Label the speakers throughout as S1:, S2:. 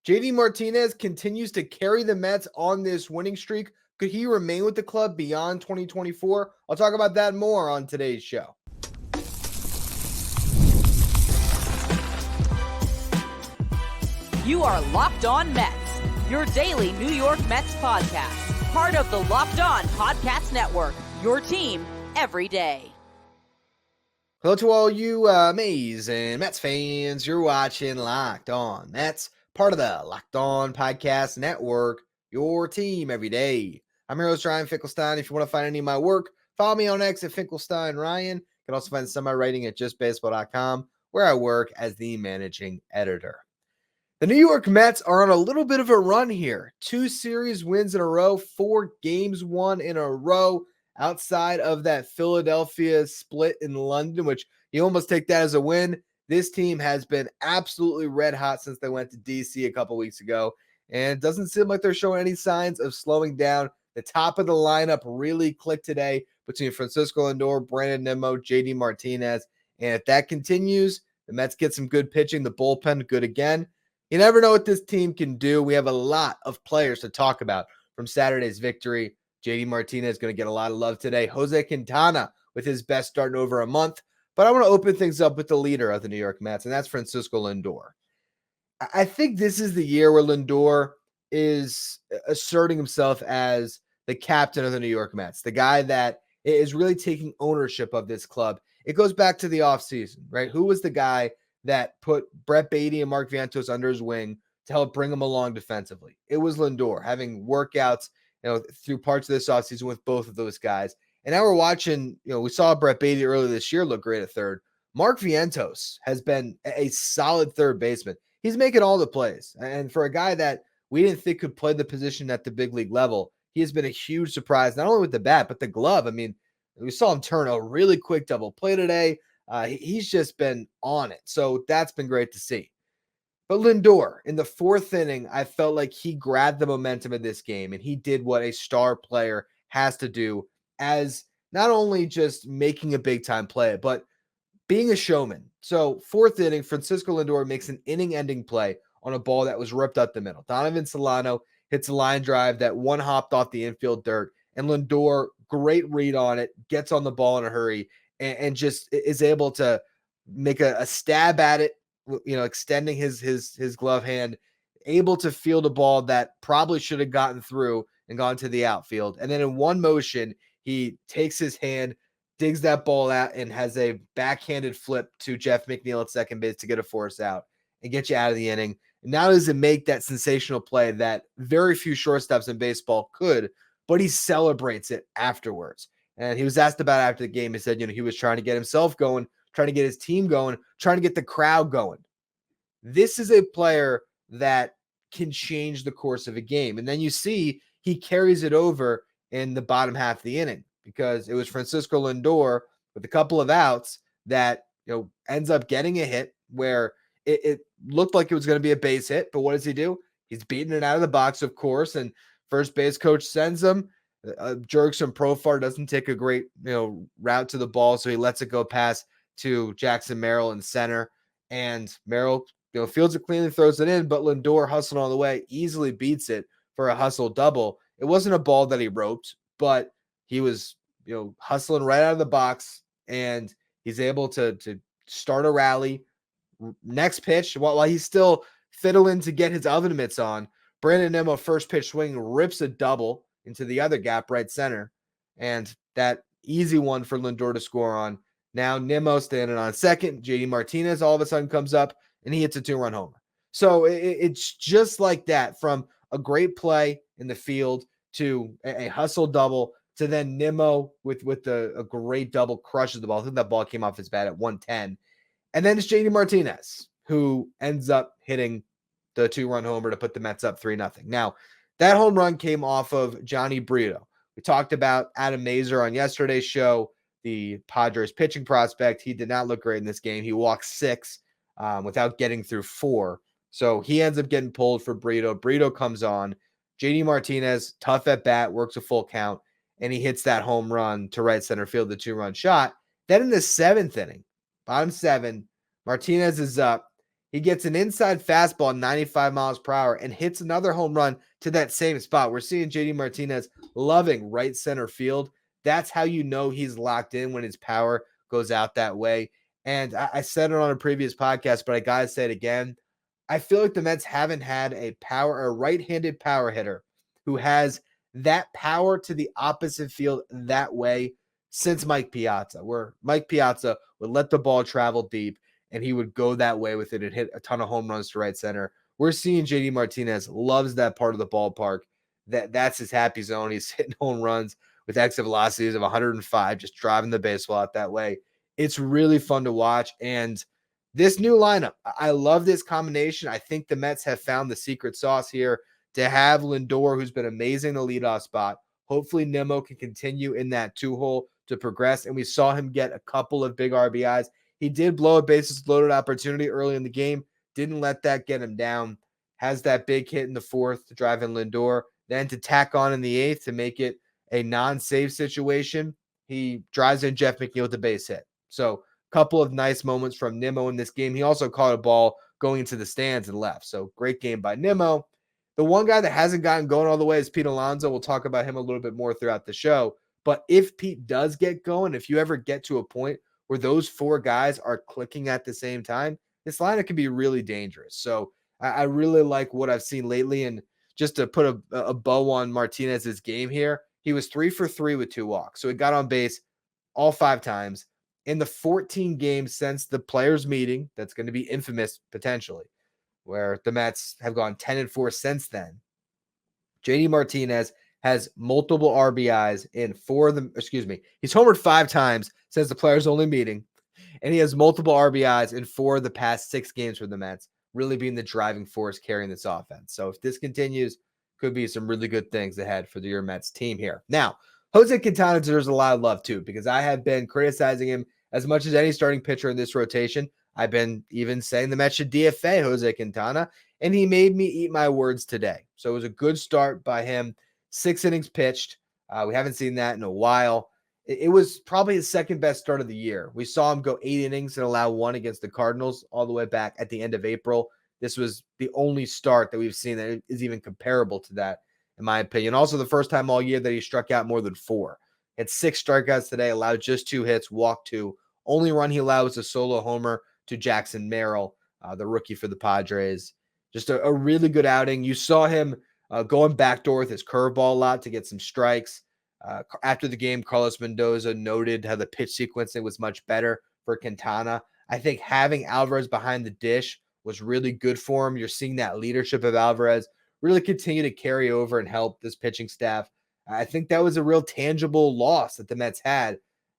S1: JD Martinez continues to carry the Mets on this winning streak. Could he remain with the club beyond 2024? I'll talk about that more on today's show.
S2: You are Locked On Mets, your daily New York Mets podcast. Part of the Locked On Podcast Network, your team every day.
S1: Hello to all you amazing Mets fans. You're watching Locked On Mets, part of the Locked On Podcast Network, your team every day. I'm your host, Ryan Finkelstein. If you want to find any of my work, follow me on X at Finkelstein Ryan. You can also find some of my writing at justbaseball.com, where I work as the managing editor. The New York Mets are on a little bit of a run here. 2 series wins in a row, 4 games won in a row, outside of that Philadelphia split in London, which you almost take that as a win. This team has been absolutely red hot since they went to DC a couple weeks ago, and it doesn't seem like they're showing any signs of slowing down. The top of the lineup really clicked today between Francisco Lindor, Brandon Nimmo, JD Martinez, and if that continues, the Mets get some good pitching. The bullpen good again. You never know what this team can do. We have a lot of players to talk about from Saturday's victory. JD Martinez is going to get a lot of love today. Jose Quintana with his best start in over a month. But I want to open things up with the leader of the New York Mets, and that's Francisco Lindor. I think this is the year where Lindor is asserting himself as the captain of the New York Mets, the guy that is really taking ownership of this club. It goes back to the offseason, right? Who was the guy that put Brett Beatty and Mark Vientos under his wing to help bring him along defensively? It was Lindor, having workouts, through parts of this offseason with both of those guys. And now we're watching, we saw Brett Beatty earlier this year look great at third. Mark Vientos has been a solid third baseman. He's making all the plays. And for a guy that we didn't think could play the position at the big league level, he has been a huge surprise, not only with the bat, but the glove. I mean, we saw him turn a really quick double play today. He's just been on it. So that's been great to see. But Lindor, in the 4th inning, I felt like he grabbed the momentum of this game, and he did what a star player has to do, as not only just making a big-time play, but being a showman. So 4th inning, Francisco Lindor makes an inning-ending play on a ball that was ripped up the middle. Donovan Solano hits a line drive that one hopped off the infield dirt, and Lindor, great read on it, gets on the ball in a hurry, and just is able to make a stab at it, extending his glove hand, able to field a ball that probably should have gotten through and gone to the outfield. And then in one motion, he takes his hand, digs that ball out, and has a backhanded flip to Jeff McNeil at second base to get a force out and get you out of the inning. And not only does it make that sensational play that very few shortstops in baseball could, but he celebrates it afterwards. And he was asked about it after the game. He said, he was trying to get himself going, trying to get his team going, trying to get the crowd going. This is a player that can change the course of a game. And then you see he carries it over in the bottom half of the inning, because it was Francisco Lindor with a couple of outs that ends up getting a hit where it looked like it was going to be a base hit. But what does he do? He's beating it out of the box, of course, and first base coach sends him. Jurickson Profar doesn't take a great route to the ball, so he lets it go past to Jackson Merrill in center, and Merrill fields it cleanly, throws it in, but Lindor hustling all the way, easily beats it for a hustle double. It wasn't a ball that he roped, but he was hustling right out of the box, and he's able to start a rally. Next pitch, while he's still fiddling to get his oven mitts on, Brandon Nimmo first pitch swing rips a double into the other gap, right center, and that easy one for Lindor to score on. Now Nimmo standing on second. JD Martinez all of a sudden comes up, and he hits a 2-run homer. So it's just like that, from a great play in the field to a hustle double to then Nimmo with a great double crushes the ball. I think that ball came off his bat at 110. And then it's JD Martinez who ends up hitting the 2-run homer to put the Mets up 3-0. Now, that home run came off of Johnny Brito. We talked about Adam Mazur on yesterday's show, the Padres pitching prospect. He did not look great in this game. He walked 6 without getting through 4. So he ends up getting pulled for Brito. Brito comes on. JD Martinez, tough at bat, works a full count, and he hits that home run to right center field, the 2-run shot. Then in the 7th inning, bottom 7, Martinez is up. He gets an inside fastball 95 miles per hour and hits another home run to that same spot. We're seeing JD Martinez loving right center field. That's how you know he's locked in, when his power goes out that way. And I said it on a previous podcast, but I got to say it again. I feel like the Mets haven't had a right-handed power hitter who has that power to the opposite field that way since Mike Piazza, where Mike Piazza would let the ball travel deep and he would go that way with it and hit a ton of home runs to right center. We're seeing JD Martinez loves that part of the ballpark. That's his happy zone. He's hitting home runs with exit velocities of 105, just driving the baseball out that way. It's really fun to watch. And this new lineup, I love this combination. I think the Mets have found the secret sauce here to have Lindor, who's been amazing in the leadoff spot. Hopefully Nimmo can continue in that two-hole to progress. And we saw him get a couple of big RBIs. He did blow a bases loaded opportunity early in the game. Didn't let that get him down. Has that big hit in the fourth to drive in Lindor. Then to tack on in the eighth to make it a non-save situation, he drives in Jeff McNeil with the base hit. So a couple of nice moments from Nimmo in this game. He also caught a ball going into the stands and left. So great game by Nimmo. The one guy that hasn't gotten going all the way is Pete Alonso. We'll talk about him a little bit more throughout the show. But if Pete does get going, if you ever get to a point where those four guys are clicking at the same time, this lineup can be really dangerous. So I really like what I've seen lately. And just to put a bow on Martinez's game here, he was 3 for 3 with 2 walks. So he got on base all 5 times. In the 14 games since the players' meeting, that's going to be infamous potentially, where the Mets have gone 10-4 since then, JD Martinez has multiple RBIs in 4 of them. He's homered 5 times since the players' only meeting, and he has multiple RBIs in 4 of the past 6 games for the Mets, really being the driving force carrying this offense. So if this continues, could be some really good things ahead for your Mets team here. Now, Jose Quintana deserves a lot of love too, because I have been criticizing him as much as any starting pitcher in this rotation. I've been even saying the Mets should DFA Jose Quintana, and he made me eat my words today. So it was a good start by him. 6 innings pitched. We haven't seen that in a while. It was probably his second best start of the year. We saw him go 8 innings and allow 1 against the Cardinals all the way back at the end of April. This was the only start that we've seen that is even comparable to that, in my opinion. Also, the first time all year that he struck out more than 4. Had 6 strikeouts today, allowed just 2 hits, walked 2. Only run he allowed was a solo homer to Jackson Merrill, the rookie for the Padres. Just a really good outing. You saw him going backdoor with his curveball a lot to get some strikes. After the game, Carlos Mendoza noted how the pitch sequencing was much better for Quintana. I think having Alvarez behind the dish was really good for him. You're seeing that leadership of Alvarez really continue to carry over and help this pitching staff. I think that was a real tangible loss that the Mets had.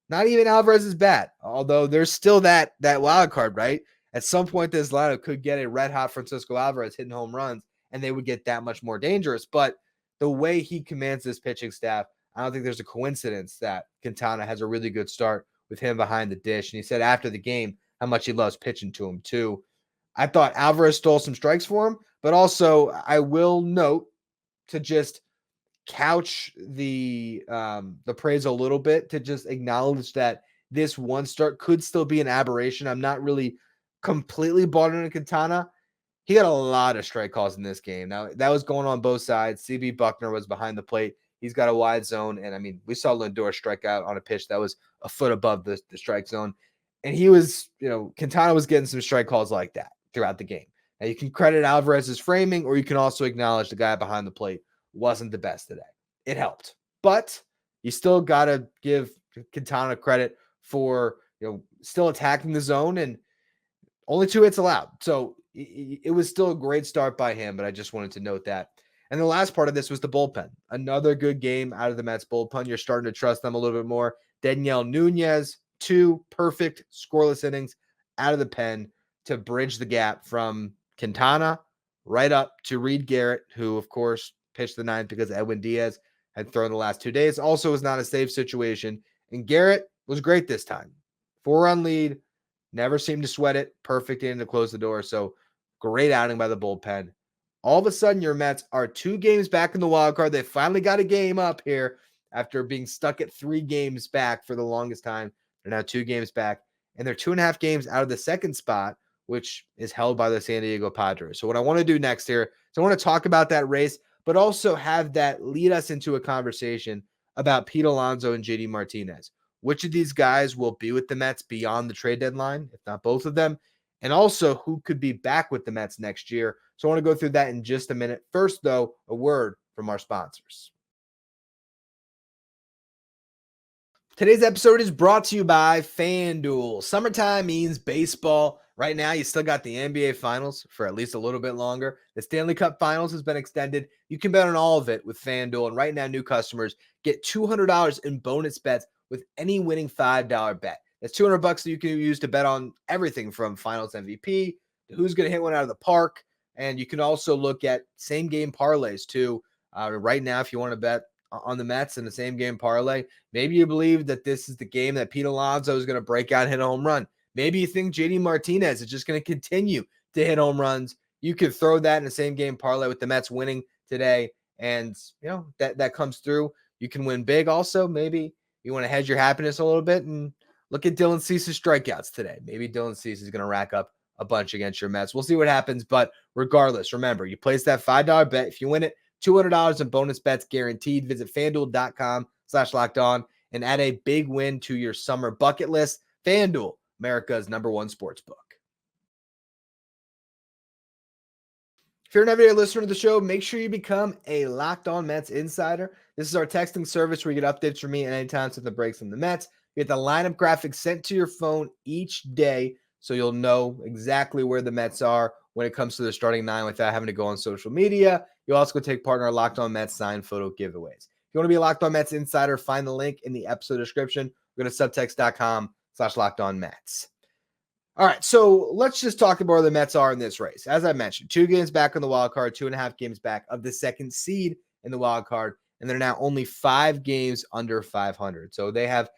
S1: Not even Alvarez's bat, although there's still that wild card, right? At some point, this lineup could get a red-hot Francisco Alvarez hitting home runs, and they would get that much more dangerous. But the way he commands this pitching staff, I don't think there's a coincidence that Quintana has a really good start with him behind the dish. And he said after the game how much he loves pitching to him, too. I thought Alvarez stole some strikes for him, but also I will note to just couch the praise a little bit, to just acknowledge that this one start could still be an aberration. I'm not really completely bought into Quintana. He got a lot of strike calls in this game. Now, that was going on both sides. CB Buckner was behind the plate. He's got a wide zone. And, I mean, we saw Lindor strike out on a pitch that was a foot above the strike zone. And he was, Quintana was getting some strike calls like that throughout the game. Now, you can credit Alvarez's framing, or you can also acknowledge the guy behind the plate wasn't the best today. It helped. But you still got to give Quintana credit for, still attacking the zone, and only 2 hits allowed. So it was still a great start by him, but I just wanted to note that. And the last part of this was the bullpen. Another good game out of the Mets bullpen. You're starting to trust them a little bit more. Daniel Nunez, 2 perfect scoreless innings out of the pen to bridge the gap from Quintana right up to Reed Garrett, who, of course, pitched the 9th because Edwin Diaz had thrown the last 2 days. Also was not a safe situation. And Garrett was great this time. 4-run lead. Never seemed to sweat it. Perfect inning to close the door. So great outing by the bullpen. All of a sudden, your Mets are 2 games back in the wild card. They finally got a game up here after being stuck at 3 games back for the longest time. They're now 2 games back, and they're 2.5 games out of the second spot, which is held by the San Diego Padres. So what I want to do next here is I want to talk about that race, but also have that lead us into a conversation about Pete Alonso and JD Martinez. Which of these guys will be with the Mets beyond the trade deadline, if not both of them? And also, who could be back with the Mets next year? So I want to go through that in just a minute. First, though, a word from our sponsors. Today's episode is brought to you by FanDuel. Summertime means baseball. Right now, you still got the NBA Finals for at least a little bit longer. The Stanley Cup Finals has been extended. You can bet on all of it with FanDuel. And right now, new customers get $200 in bonus bets with any winning $5 bet. That's $200 that you can use to bet on everything from Finals MVP to who's going to hit one out of the park. And you can also look at same game parlays too. Right now, if you want to bet on the Mets in the same game parlay, maybe you believe that this is the game that Pete Alonso is going to break out and hit a home run. Maybe you think JD Martinez is just going to continue to hit home runs. You could throw that in the same game parlay with the Mets winning today, and that comes through. You can win big. Also, maybe you want to hedge your happiness a little bit and look at Dylan Cease's strikeouts today. Maybe Dylan Cease is going to rack up a bunch against your Mets. We'll see what happens, but regardless, remember, you place that $5 bet. If you win it, $200 in bonus bets guaranteed. Visit FanDuel.com/lockedon and add a big win to your summer bucket list. FanDuel, America's #1 sportsbook. If you're an everyday listener to the show, make sure you become a Locked On Mets insider. This is our texting service where you get updates from me anytime something breaks from the Mets. You get the lineup graphics sent to your phone each day, so you'll know exactly where the Mets are when it comes to the starting nine without having to go on social media. You'll also take part in our Locked On Mets signed photo giveaways. If you want to be a Locked On Mets insider, find the link in the episode description. Go to subtext.com/LockedOnMets. All right, so let's just talk about where the Mets are in this race. As I mentioned, 2 games back on the wild card, 2.5 games back of the second seed in the wild card, and they're now only 5 games under 500. So they have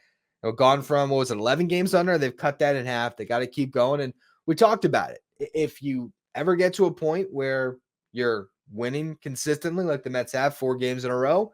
S1: gone from, 11 games under? They've cut that in half. They got to keep going, and we talked about it. If you ever get to a point where you're winning consistently like the Mets have 4 games in a row,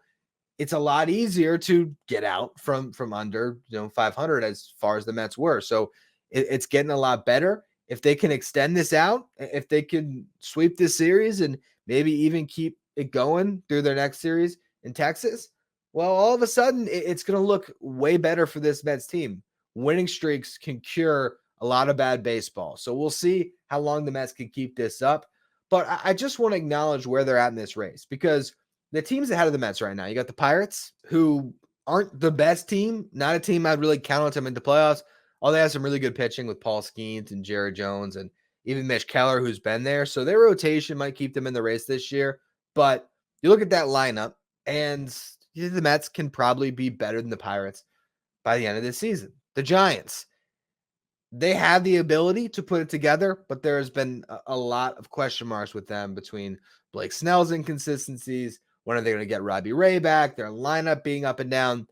S1: it's a lot easier to get out from under 500 as far as the Mets were. So it's getting a lot better. If they can extend this out, if they can sweep this series and maybe even keep it going through their next series in Texas, well, all of a sudden it's going to look way better for this Mets team. Winning streaks can cure a lot of bad baseball. So we'll see how long the Mets can keep this up. But I just want to acknowledge where they're at in this race, because the teams ahead of the Mets right now, you got the Pirates, who aren't the best team, not a team I'd really count on them into playoffs. Oh, they have some really good pitching with Paul Skeens and Jared Jones and even Mitch Keller, who's been there. So their rotation might keep them in the race this year. But you look at that lineup, and the Mets can probably be better than the Pirates by the end of this season. The Giants, they have the ability to put it together, but there's been a lot of question marks with them between Blake Snell's inconsistencies. When are they going to get Robbie Ray back? Their lineup being up and down.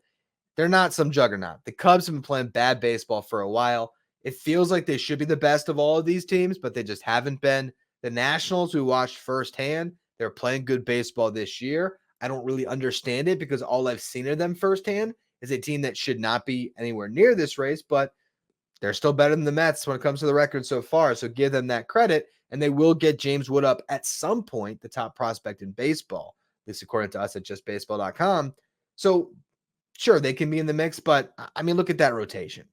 S1: They're not some juggernaut. The Cubs have been playing bad baseball for a while. It feels like they should be the best of all of these teams, but they just haven't been. The Nationals, we watched firsthand, they're playing good baseball this year. I don't really understand it because all I've seen of them firsthand is a team that should not be anywhere near this race, but they're still better than the Mets when it comes to the record so far. So give them that credit, and they will get James Wood up at some point, the top prospect in baseball, at least according to us at justbaseball.com. So sure, they can be in the mix, but I mean, look at that rotation.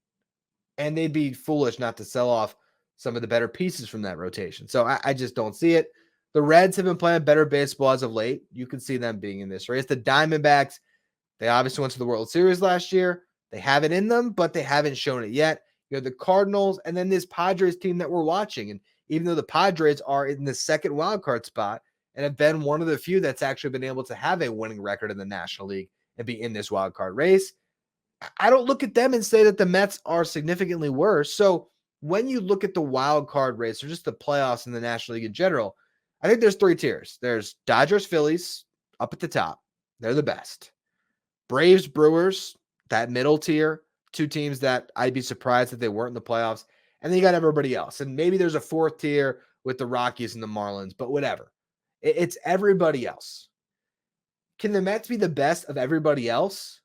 S1: And they'd be foolish not to sell off some of the better pieces from that rotation. So I just don't see it. The Reds have been playing better baseball as of late. You can see them being in this race. The Diamondbacks, they obviously went to the World Series last year. They have it in them, but they haven't shown it yet. You know, the Cardinals and then this Padres team that we're watching. And even though the Padres are in the second wildcard spot and have been one of the few that's actually been able to have a winning record in the National League and be in this wild card race, I don't look at them and say that the Mets are significantly worse. So when you look at the wild card race or just the playoffs in the National League in general, I think there's 3 tiers. There's Dodgers, Phillies up at the top. They're the best. Braves, Brewers, that middle tier, 2 teams that I'd be surprised if they weren't in the playoffs. And then you got everybody else. And maybe there's a 4th tier with the Rockies and the Marlins, but whatever. It's everybody else. Can the Mets be the best of everybody else?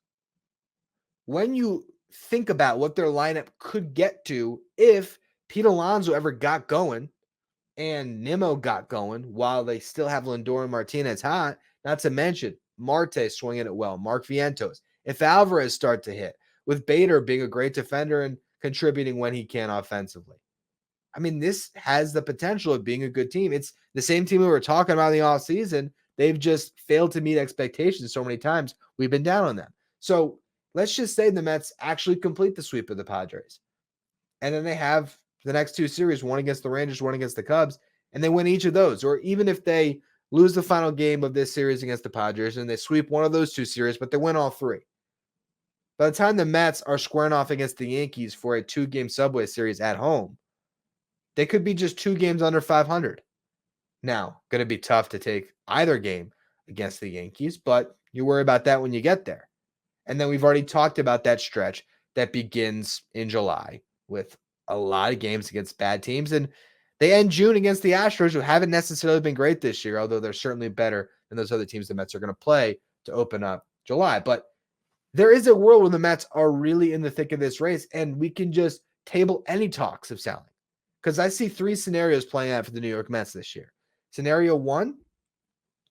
S1: When you think about what their lineup could get to if Pete Alonso ever got going and Nimmo got going while they still have Lindor and Martinez hot, not to mention Marte swinging it well, Mark Vientos. If Alvarez start to hit, with Bader being a great defender and contributing when he can offensively. I mean, this has the potential of being a good team. It's the same team we were talking about in the offseason. They've just failed to meet expectations so many times. We've been down on them. So let's just say the Mets actually complete the sweep of the Padres. And then they have the next two series, one against the Rangers, one against the Cubs, and they win each of those. Or even if they lose the final game of this series against the Padres and they sweep one of those two series, but they win all three. By the time the Mets are squaring off against the Yankees for a 2-game Subway Series at home, they could be just 2 games under 500. Now, going to be tough to take either game against the Yankees, but you worry about that when you get there. And then we've already talked about that stretch that begins in July with a lot of games against bad teams. And they end June against the Astros, who haven't necessarily been great this year, although they're certainly better than those other teams the Mets are going to play to open up July. But there is a world where the Mets are really in the thick of this race, and we can just table any talks of selling. Because I see 3 scenarios playing out for the New York Mets this year. Scenario 1,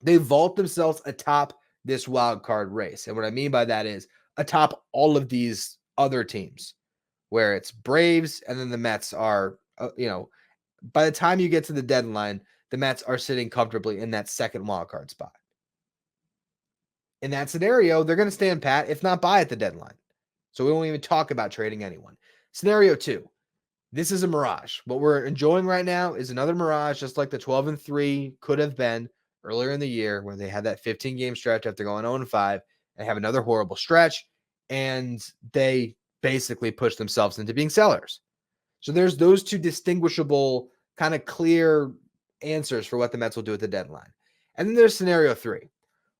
S1: they vault themselves atop this wild card race. And what I mean by that is atop all of these other teams, where it's Braves and then the Mets are, by the time you get to the deadline, the Mets are sitting comfortably in that second wild card spot. In that scenario, they're going to stand pat, if not buy at the deadline. So we won't even talk about trading anyone. Scenario 2, this is a mirage. What we're enjoying right now is another mirage, just like the 12-3 could have been earlier in the year, where they had that 15-game stretch after going 0-5 and have another horrible stretch, and they basically push themselves into being sellers. So there's those 2 distinguishable, kind of clear answers for what the Mets will do at the deadline. And then there's scenario 3,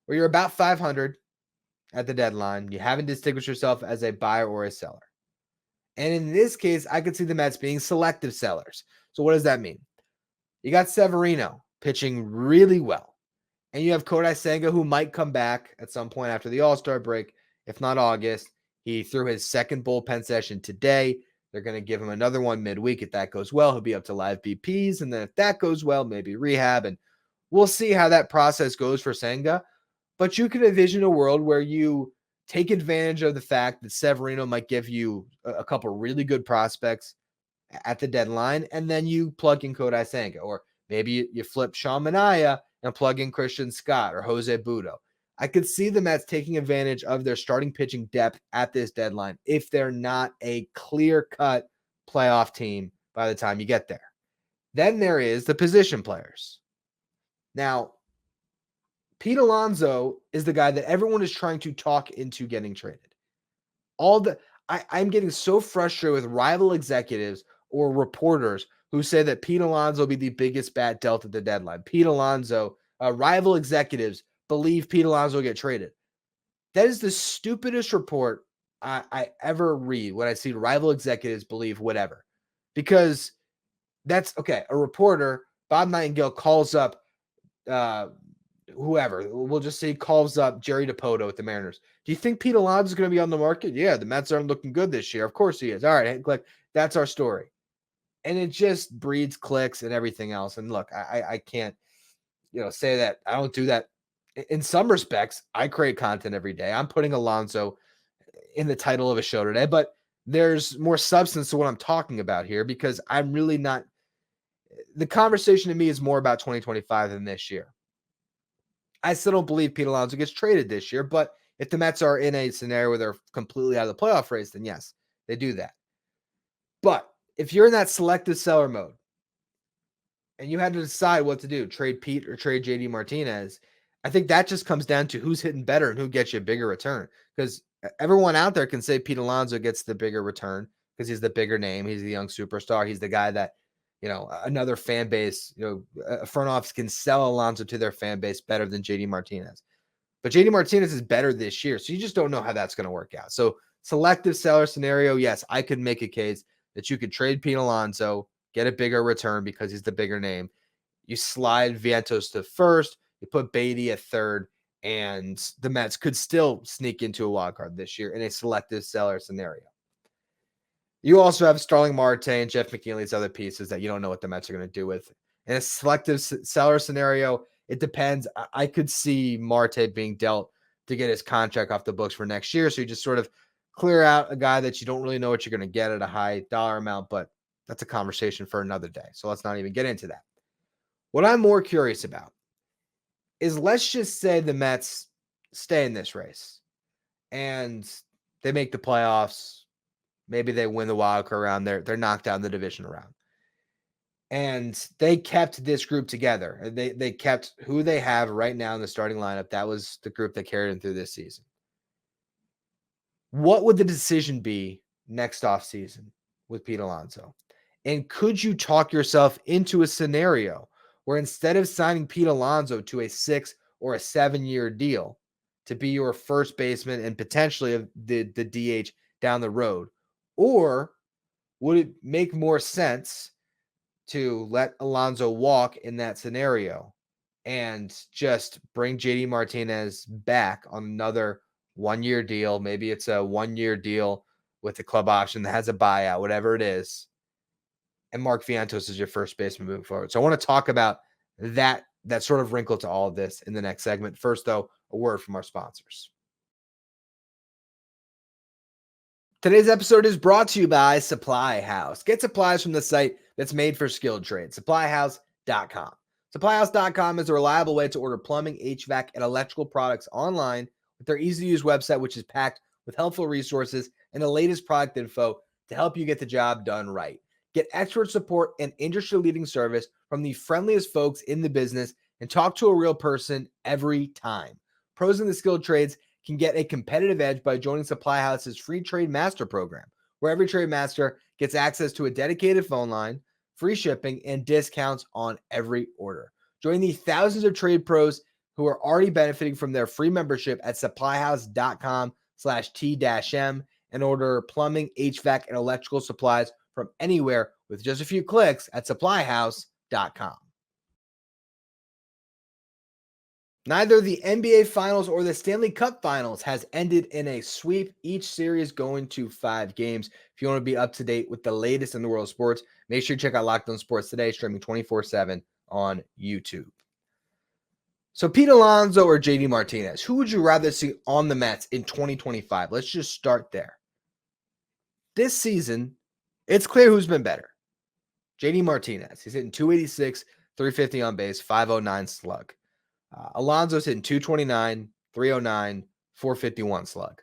S1: where you're about 500 at the deadline. You haven't distinguished yourself as a buyer or a seller. And in this case, I could see the Mets being selective sellers. So what does that mean? You got Severino pitching really well. And you have Kodai Senga, who might come back at some point after the All-Star break, if not August. He threw his second bullpen session today. They're going to give him another one midweek. If that goes well, he'll be up to live BPs. And then if that goes well, maybe rehab. And we'll see how that process goes for Senga. But you can envision a world where you take advantage of the fact that Severino might give you a couple really good prospects at the deadline, and then you plug in Kodai Senga, or maybe you flip Sean Manaea and plug in Christian Scott or Jose Budo. I could see the Mets taking advantage of their starting pitching depth at this deadline if they're not a clear-cut playoff team by the time you get there. Then there is the position players. Now, Pete Alonso is the guy that everyone is trying to talk into getting traded. I'm getting so frustrated with rival executives or reporters who say that Pete Alonso will be the biggest bat dealt at the deadline. Rival executives believe Pete Alonso will get traded. That is the stupidest report I ever read when I see rival executives believe whatever. Because that's, okay, a reporter, Bob Nightingale, calls up whoever, we'll just say calls up Jerry DiPoto at the Mariners. Do you think Pete Alonso is going to be on the market? Yeah, the Mets aren't looking good this year. Of course he is. All right, click. That's our story. And it just breeds clicks and everything else. And look, I can't, say that I don't do that. In some respects, I create content every day. I'm putting Alonso in the title of a show today, but there's more substance to what I'm talking about here, because I'm really not, the conversation to me is more about 2025 than this year. I still don't believe Pete Alonso gets traded this year, but if the Mets are in a scenario where they're completely out of the playoff race, then yes, they do that. But if you're in that selective seller mode and you had to decide what to do, trade Pete or trade JD Martinez, I think that just comes down to who's hitting better and who gets you a bigger return. Because everyone out there can say Pete Alonso gets the bigger return because he's the bigger name. He's the young superstar. He's the guy that, another fan base, a front office can sell Alonso to their fan base better than JD Martinez. But JD Martinez is better this year, so you just don't know how that's going to work out. So selective seller scenario, yes, I could make a case that you could trade Pete Alonso, get a bigger return because he's the bigger name. You slide Vientos to first, you put Beatty at third, and the Mets could still sneak into a wild card this year in a selective seller scenario. You also have Starling Marte and Jeff McNeely's other pieces that you don't know what the Mets are going to do with. In a selective seller scenario, it depends. I could see Marte being dealt to get his contract off the books for next year. So you just sort of clear out a guy that you don't really know what you're going to get at a high dollar amount, but that's a conversation for another day. So let's not even get into that. What I'm more curious about is, let's just say the Mets stay in this race and they make the playoffs. Maybe they win the wild card round. They're knocked down the division round. And they kept this group together. They kept who they have right now in the starting lineup. That was the group that carried them through this season. What would the decision be next offseason with Pete Alonso? And could you talk yourself into a scenario where, instead of signing Pete Alonso to a 6 or a 7-year deal to be your first baseman and potentially the DH down the road, or would it make more sense to let Alonso walk in that scenario and just bring JD Martinez back on another 1-year deal? Maybe it's a 1-year deal with a club option that has a buyout, whatever it is. And Mark Vientos is your first baseman moving forward. So I want to talk about that sort of wrinkle to all of this in the next segment. First, though, a word from our sponsors. Today's episode is brought to you by SupplyHouse. Get supplies from the site that's made for skilled trades, SupplyHouse.com. SupplyHouse.com is a reliable way to order plumbing, HVAC, and electrical products online with their easy-to-use website, which is packed with helpful resources and the latest product info to help you get the job done right. Get expert support and industry-leading service from the friendliest folks in the business, and talk to a real person every time. Pros in the skilled trades can get a competitive edge by joining SupplyHouse's free trade master program, where every trade master gets access to a dedicated phone line, free shipping, and discounts on every order. Join the thousands of trade pros who are already benefiting from their free membership at supplyhouse.com/T-M and order plumbing, HVAC, and electrical supplies from anywhere with just a few clicks at supplyhouse.com. Neither the NBA Finals or the Stanley Cup Finals has ended in a sweep, each series going to 5 games. If you want to be up to date with the latest in the world of sports, make sure you check out Locked On Sports Today, streaming 24/7 on YouTube. So Pete Alonso or JD Martinez, who would you rather see on the Mets in 2025? Let's just start there. This season, it's clear who's been better. JD Martinez. He's hitting 286, 350 on base, 509 slug. Alonso's hitting 229, 309, 451 slug.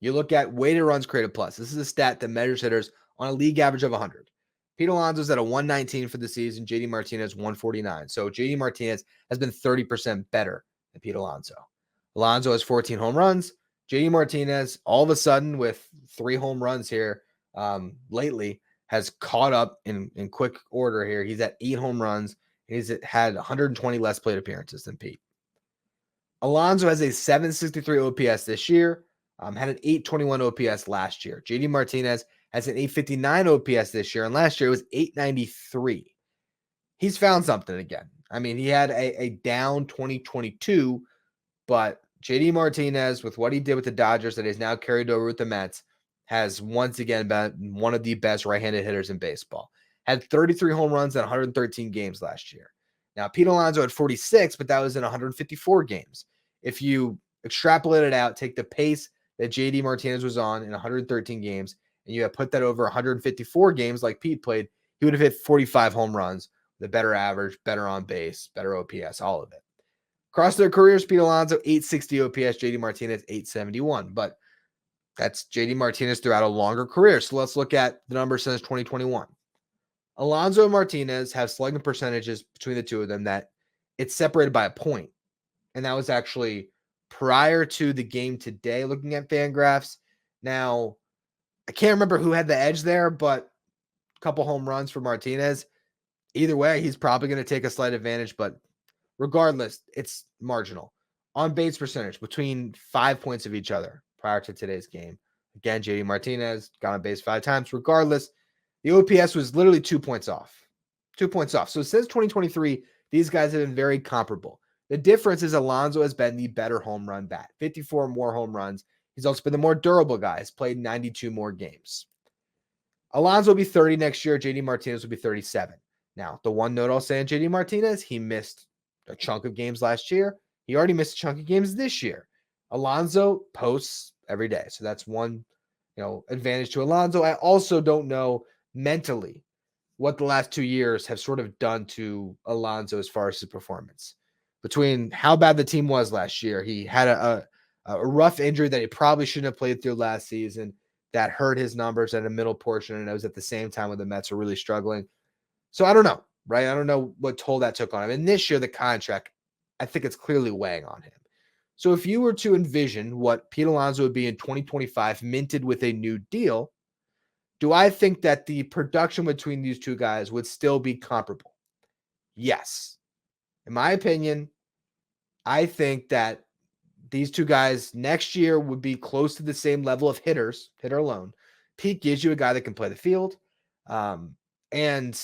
S1: You look at weighted runs created plus. This is a stat that measures hitters on a league average of 100. Pete Alonso's at a 119 for the season. JD Martinez 149. So JD Martinez has been 30% better than Pete Alonso. Alonso has 14 home runs. JD Martinez, all of a sudden, with 3 home runs here lately, has caught up in quick order here. He's at 8 home runs. He's had 120 less plate appearances than Pete. Alonso has a 763 OPS this year, had an 821 OPS last year. JD Martinez has an 859 OPS this year, and last year it was 893. He's found something again. I mean, he had a down 2022, but JD Martinez, with what he did with the Dodgers that is now carried over with the Mets, has once again been one of the best right-handed hitters in baseball. Had 33 home runs in 113 games last year. Now, Pete Alonso had 46, but that was in 154 games. If you extrapolate it out, take the pace that JD Martinez was on in 113 games, and you have put that over 154 games like Pete played, he would have hit 45 home runs with a better average, better on base, better OPS, all of it. Across their careers, Pete Alonso, 860 OPS, JD Martinez, 871. But that's JD Martinez throughout a longer career. So let's look at the numbers since 2021. Alonso and Martinez have slugging percentages between the two of them that it's separated by a point. And that was actually prior to the game today, looking at FanGraphs. Now, I can't remember who had the edge there, but a couple home runs for Martinez. Either way, he's probably going to take a slight advantage, but regardless, it's marginal. On base percentage, between 5 points of each other prior to today's game. Again, JD Martinez got on base 5 times. Regardless, the OPS was literally 2 points off. 2 points off. So since 2023, these guys have been very comparable. The difference is Alonso has been the better home run bat. 54 more home runs. He's also been the more durable guy. He's played 92 more games. Alonso will be 30 next year. JD Martinez will be 37. Now, the one note I'll say on JD Martinez, he missed a chunk of games last year. He already missed a chunk of games this year. Alonso posts every day. So that's one, advantage to Alonso. I also don't know mentally what the last 2 years have sort of done to Alonso as far as his performance. Between how bad the team was last year, he had a rough injury that he probably shouldn't have played through last season that hurt his numbers at a middle portion, and it was at the same time when the Mets were really struggling. So I don't know, right? I don't know what toll that took on him. And this year, the contract, I think it's clearly weighing on him. So if you were to envision what Pete Alonso would be in 2025, minted with a new deal, do I think that the production between these two guys would still be comparable? Yes. In my opinion, I think that these two guys next year would be close to the same level of hitter alone. Pete gives you a guy that can play the field and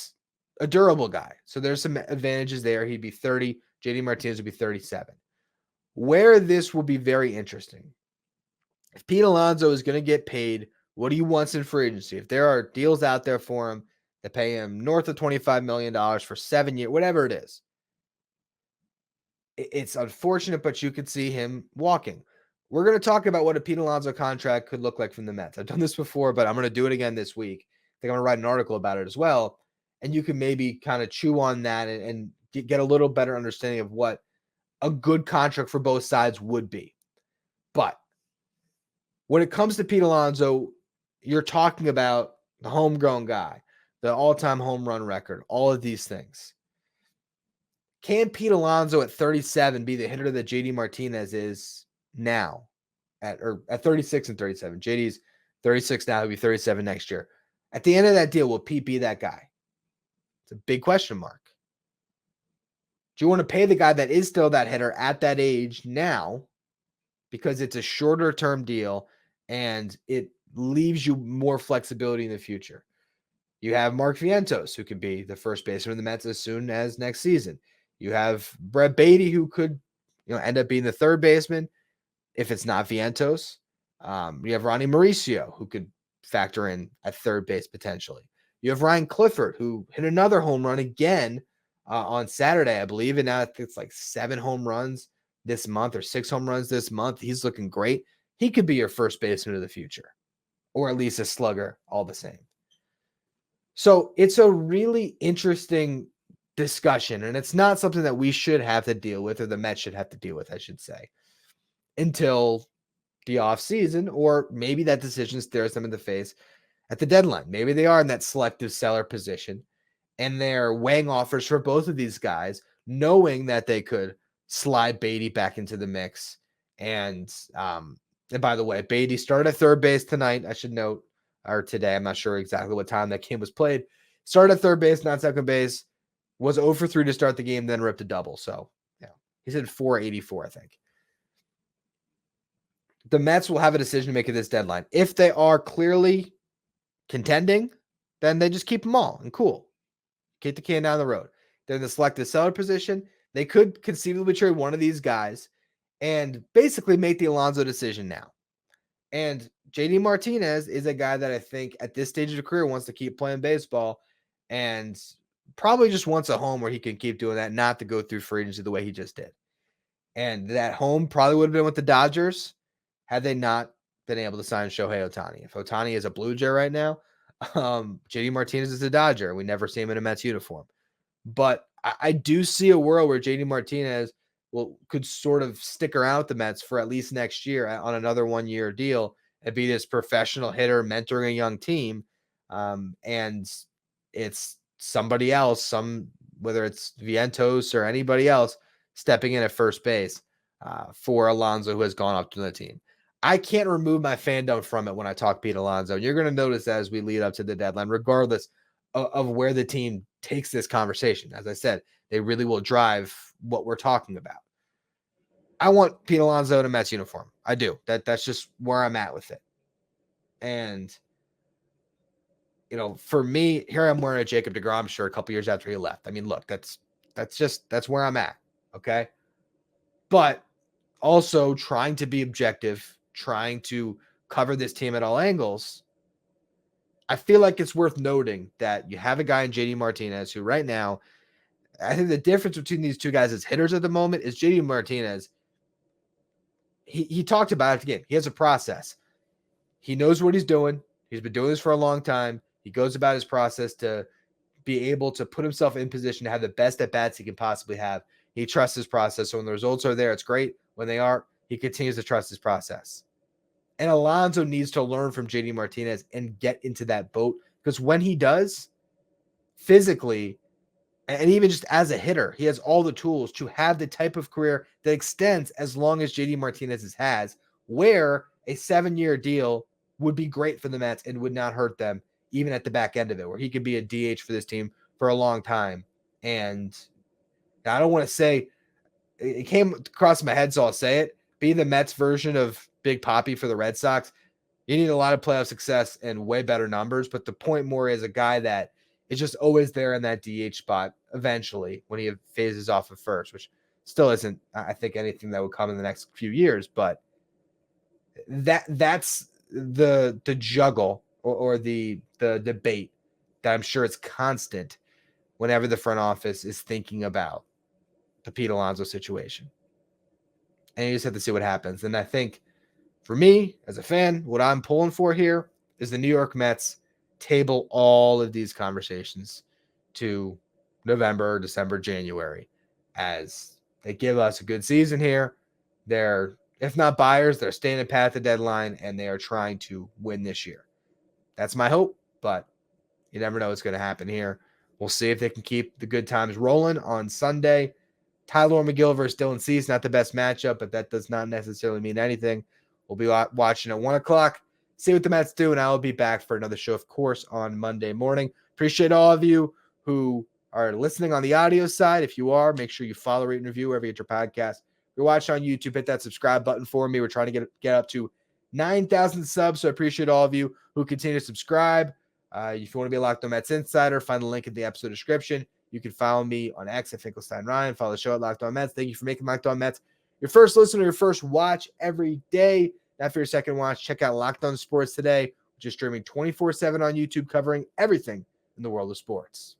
S1: a durable guy. So there's some advantages there. He'd be 30. JD Martinez would be 37. Where this will be very interesting, if Pete Alonso is going to get paid what he wants in free agency, if there are deals out there for him that pay him north of $25 million for 7 years, whatever it is, it's unfortunate, but you could see him walking. We're going to talk about what a Pete Alonso contract could look like from the Mets. I've done this before, but I'm going to do it again this week. I think I'm going to write an article about it as well. And you can maybe kind of chew on that and get a little better understanding of what a good contract for both sides would be. But when it comes to Pete Alonso, you're talking about the homegrown guy, the all-time home run record, all of these things. Can Pete Alonso at 37 be the hitter that JD Martinez is now at 36 and 37? JD's 36 now. He'll be 37 next year. At the end of that deal, will Pete be that guy? It's a big question mark. Do you want to pay the guy that is still that hitter at that age now because it's a shorter term deal and it leaves you more flexibility in the future? You have Mark Vientos, who can be the first baseman of the Mets as soon as next season. You have Brett Beatty, who could, end up being the third baseman if it's not Vientos. You have Ronnie Mauricio, who could factor in at third base potentially. You have Ryan Clifford, who hit another home run again on Saturday, I believe, and now it's like 7 home runs this month or 6 home runs this month. He's looking great. He could be your first baseman of the future, or at least a slugger, all the same. So it's a really interesting discussion, and it's not something that we should have to deal with, or the Mets should have to deal with, I should say, until the offseason, or maybe that decision stares them in the face at the deadline. Maybe they are in that selective seller position, and they're weighing offers for both of these guys, knowing that they could slide Beatty back into the mix. And by the way, Beatty started at third base tonight, I should note, or today. I'm not sure exactly what time that game was played. Started at third base, not second base. Was 0 for 3 to start the game, then ripped a double. So, he's at 484, I think. The Mets will have a decision to make at this deadline. If they are clearly contending, then they just keep them all and cool. Kick the can down the road. They're in the selective seller position. They could conceivably trade one of these guys and basically make the Alonso decision now. And JD Martinez is a guy that I think at this stage of his career wants to keep playing baseball and probably just wants a home where he can keep doing that, not to go through free agency the way he just did. And that home probably would have been with the Dodgers had they not been able to sign Shohei Ohtani. If Ohtani is a Blue Jay right now, JD Martinez is a Dodger. We never see him in a Mets uniform. But I do see a world where JD Martinez could sort of stick around with the Mets for at least next year on another 1-year deal and be this professional hitter mentoring a young team. And it's somebody else, whether it's Vientos or anybody else, stepping in at first base for Alonso, who has gone up to the team. I can't remove my fandom from it when I talk Pete Alonso. You're going to notice that as we lead up to the deadline, regardless of where the team takes this conversation. As I said, they really will drive what we're talking about. I want Pete Alonso in a Mets uniform. I do. That's just where I'm at with it. And, for me, here I'm wearing a Jacob deGrom shirt a couple years after he left. I mean, look, that's where I'm at. Okay. But also trying to be objective, trying to cover this team at all angles. I feel like it's worth noting that you have a guy in JD Martinez who right now, I think the difference between these two guys as hitters at the moment is JD Martinez. He talked about it again. He has a process. He knows what he's doing. He's been doing this for a long time. He goes about his process to be able to put himself in position to have the best at-bats he can possibly have. He trusts his process. So when the results are there, it's great. When they aren't, he continues to trust his process. And Alonso needs to learn from JD Martinez and get into that boat, because when he does, physically, and even just as a hitter, he has all the tools to have the type of career that extends as long as JD Martinez has, where a 7-year deal would be great for the Mets and would not hurt them, even at the back end of it, where he could be a DH for this team for a long time. And I don't want to say, it came across my head, so I'll say it, be the Mets version of Big Papi for the Red Sox. You need a lot of playoff success and way better numbers, but the point more is a guy that is just always there in that DH spot eventually when he phases off of first, which still isn't, I think, anything that would come in the next few years. But that's the juggle or the debate that I'm sure it's constant whenever the front office is thinking about the Pete Alonso situation. And you just have to see what happens. And I think for me, as a fan, what I'm pulling for here is the New York Mets table all of these conversations to November, December, January, as they give us a good season here. They're, if not buyers, they're standing pat at the deadline, and they are trying to win this year. That's my hope, but you never know what's going to happen here. We'll see if they can keep the good times rolling on Sunday. Tyler McGill versus Dylan Cease, not the best matchup, but that does not necessarily mean anything. We'll be watching at 1 o'clock, see what the Mets do, and I will be back for another show, of course, on Monday morning. Appreciate all of you who are listening on the audio side. If you are, make sure you follow, rate, and review wherever you get your podcast. If you're watching on YouTube, hit that subscribe button for me. We're trying to get up to 9,000 subs, so I appreciate all of you who continue to subscribe. If you want to be a Locked On Mets Insider, find the link in the episode description. You can follow me on X at Finkelstein Ryan. Follow the show at Locked On Mets. Thank you for making Locked On Mets your first listen or your first watch every day. Now for your second watch, check out Locked On Sports Today, which is streaming 24/7 on YouTube, covering everything in the world of sports.